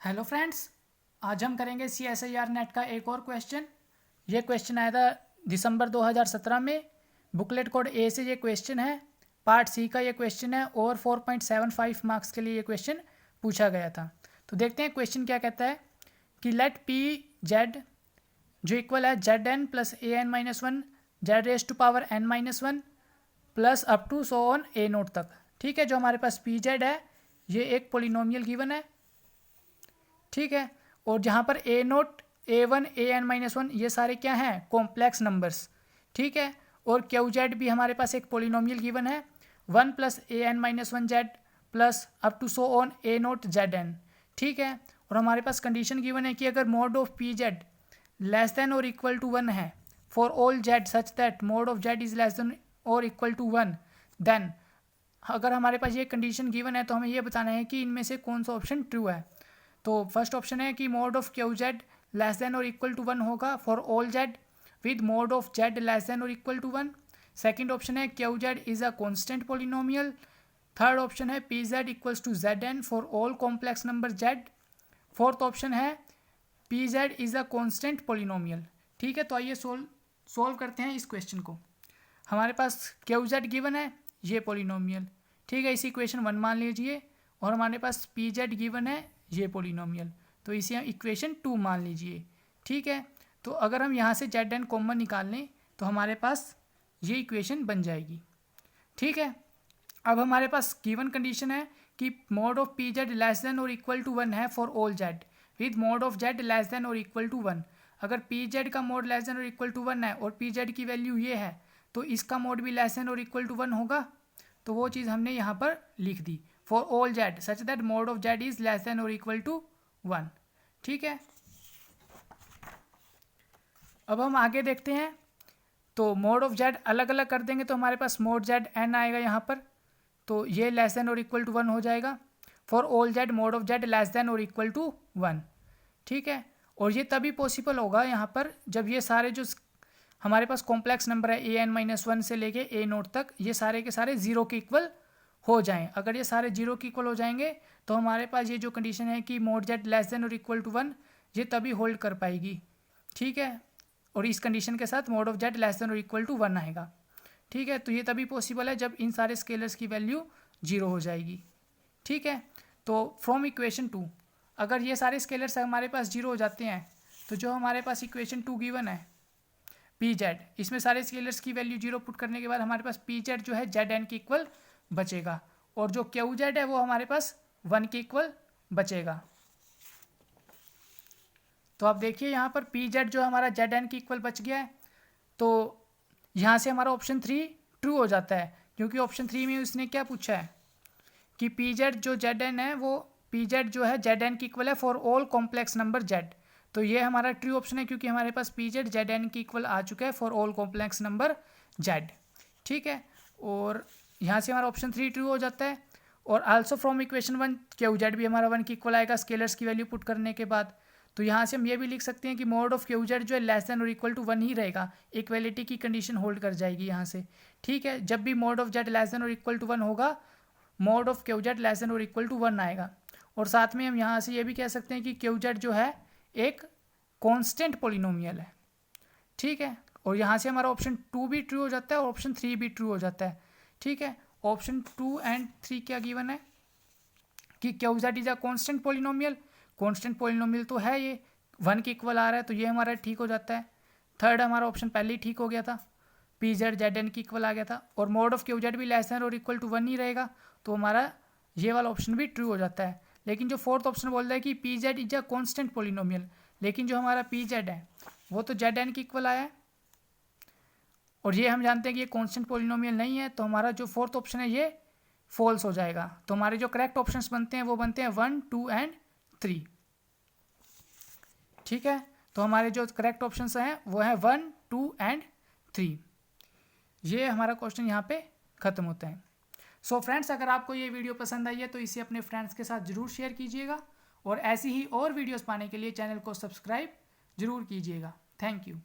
Hello friends, आज हम करेंगे CSIR नेट का एक और क्वेश्चन। ये क्वेश्चन आया था दिसंबर 2017 में। बुकलेट कोड ए से ये क्वेश्चन है, पार्ट सी का ये क्वेश्चन है और 4.75 मार्क्स के लिए ये क्वेश्चन पूछा गया था। तो देखते हैं क्वेश्चन क्या कहता है कि लेट पी जेड जो इक्वल है Z N plus A N minus one Z raise to power N minus one plus up to so on A naught तक। ठीक है, जो हमारे पास पी जेड है ये एक पोलिनोमियल गिवन है। ठीक है, और जहाँ पर ए नोट ए वन ए एन माइनस वन ये सारे क्या हैं, कॉम्प्लेक्स नंबर्स। ठीक है, और क्यू जेड भी हमारे पास एक पोलिनोमियल गिवन है, one plus A N minus one Z plus up to so on A naught Z N. ठीक है, और हमारे पास कंडीशन गिवन है कि अगर mode of P Z less than और इक्वल टू वन है for all Z such that mod of Z is less than और इक्वल टू वन, देन अगर हमारे पास ये कंडीशन गिवन है तो हमें ये बताना है कि इनमें से कौन सा ऑप्शन ट्रू है। तो फर्स्ट ऑप्शन है कि mod of Q Z less than और इक्वल टू वन होगा for all Z with mod of Z less than और equal to one. Second option है Q Z is a constant polynomial. Third option है P Z equals to Z N for all complex number Z. Fourth option है P Z is a constant polynomial. ठीक है, तो आइए solve करते हैं इस क्वेश्चन को। हमारे पास क्यू जेड गिवन है ये पोलिनोमियल। ठीक है, इसी इक्वेशन वन मान लीजिए, और हमारे पास पी जेड गिवन है ये पोलिनोमियल, तो इसे हम इक्वेशन टू मान लीजिए। ठीक है, तो अगर हम यहाँ से जेड एन कॉमन निकाल लें तो हमारे पास ये इक्वेशन बन जाएगी। ठीक है, अब हमारे पास गिवन कंडीशन है कि mod of P Z less than और इक्वल टू वन है for all Z with mod of Z less than और इक्वल टू वन। अगर पी जेड का मोड लेस देन और इक्वल टू वन है और पी जेड की value ये है तो इसका मोड भी लेस देन और इक्वल टू वन होगा। तो वो चीज़ हमने यहाँ पर लिख दी, for all Z such that mod of Z is less than और इक्वल टू वन। ठीक है, अब हम आगे देखते हैं। तो मोड ऑफ जेड अलग अलग कर देंगे तो हमारे पास मोड जेड एन आएगा यहाँ पर, तो ये लेस देन और इक्वल टू वन हो जाएगा। For all Z mode of Z less than और इक्वल टू वन। ठीक है, और ये तभी पॉसिबल होगा यहाँ पर जब ये सारे जो हमारे पास कॉम्प्लेक्स नंबर है ए एन माइनस वन से लेके ए नोट तक ये सारे के सारे जीरो के इक्वल हो जाएं। अगर ये सारे जीरो के इक्वल हो जाएंगे तो हमारे पास ये जो कंडीशन है कि मोड जेड लेस देन और इक्वल टू वन ये तभी होल्ड कर पाएगी। ठीक है, और इस कंडीशन के साथ mode of Z less than और इक्वल टू वन आएगा। ठीक है, तो ये तभी पॉसिबल है जब इन सारे स्केलर्स की वैल्यू जीरो हो जाएगी। ठीक है, तो फ्रॉम इक्वेशन टू अगर ये सारे स्केलर्स हमारे पास जीरो हो जाते हैं तो जो हमारे पास इक्वेशन टू गिवन है पी जेड, इसमें सारे स्केलर्स की वैल्यू जीरो पुट करने के बाद हमारे पास पी जेड जो है जेड एन के इक्वल बचेगा, और जो क्यू जेड है वो हमारे पास वन के इक्वल बचेगा। तो आप देखिए यहाँ पर पी जेड जो हमारा जेड एन के इक्वल बच गया है, तो यहाँ से हमारा ऑप्शन थ्री ट्रू हो जाता है, क्योंकि ऑप्शन थ्री में उसने क्या पूछा है कि पी जेड जो जेड एन है वो पी जेड जो है जेड एन के इक्वल है for all complex number Z. तो ये हमारा ट्रू ऑप्शन है क्योंकि हमारे पास पी जेड जेड एन के इक्वल आ चुका है for all complex number Z. ठीक है, और यहाँ से हमारा ऑप्शन थ्री ट्रू हो जाता है। और also from equation one Q Z भी हमारा वन के इक्वल आएगा स्केलर्स की वैल्यू पुट करने के बाद। तो यहाँ से हम ये भी लिख सकते हैं कि मोड ऑफ क्यू जेड जो है लेस देन और इक्वल टू वन ही रहेगा, इक्वेलिटी की कंडीशन होल्ड कर जाएगी यहाँ से। ठीक है, जब भी mode of Z less than और इक्वल टू वन होगा mode of Q Z less than और इक्वल टू वन आएगा। और साथ में हम यहाँ से ये भी कह सकते हैं कि क्यू जेड जो है एक कॉन्स्टेंट पोलिनोमियल है। ठीक है, और यहाँ से हमारा ऑप्शन टू भी ट्रू हो जाता है और ऑप्शन थ्री भी ट्रू हो जाता है। ठीक है, ऑप्शन टू एंड थ्री क्या गिवन है कि Q Z is a constant polynomial. Constant polynomial तो है, ये वन के इक्वल आ रहा है तो ये हमारा ठीक हो जाता है। थर्ड हमारा ऑप्शन पहले ही ठीक हो गया था, पी जेड जेड एन की इक्वल आ गया था, और मोड ऑफ क्यू जेड भी लेस देन और इक्वल टू वन ही रहेगा, तो हमारा ये वाला ऑप्शन भी ट्रू हो जाता है। लेकिन जो फोर्थ ऑप्शन बोल रहा है कि P Z is a constant polynomial, लेकिन जो हमारा पी जेड है वो तो जेड एन की इक्वल आया है, और ये हम जानते हैं कि ये कॉन्स्टेंट पोलिनोमियल नहीं है, तो हमारा जो फोर्थ ऑप्शन है ये फॉल्स हो जाएगा। तो हमारे जो करेक्ट ऑप्शंस बनते हैं वो बनते हैं वन टू एंड थ्री। ठीक है, तो हमारे जो करेक्ट ऑप्शंस हैं वो है वन टू एंड थ्री। ये हमारा क्वेश्चन यहाँ पे खत्म होता है। सो फ्रेंड्स, अगर आपको ये वीडियो पसंद आई है तो इसे अपने फ्रेंड्स के साथ ज़रूर शेयर कीजिएगा, और ऐसी ही और वीडियोस पाने के लिए चैनल को सब्सक्राइब ज़रूर कीजिएगा। Thank you.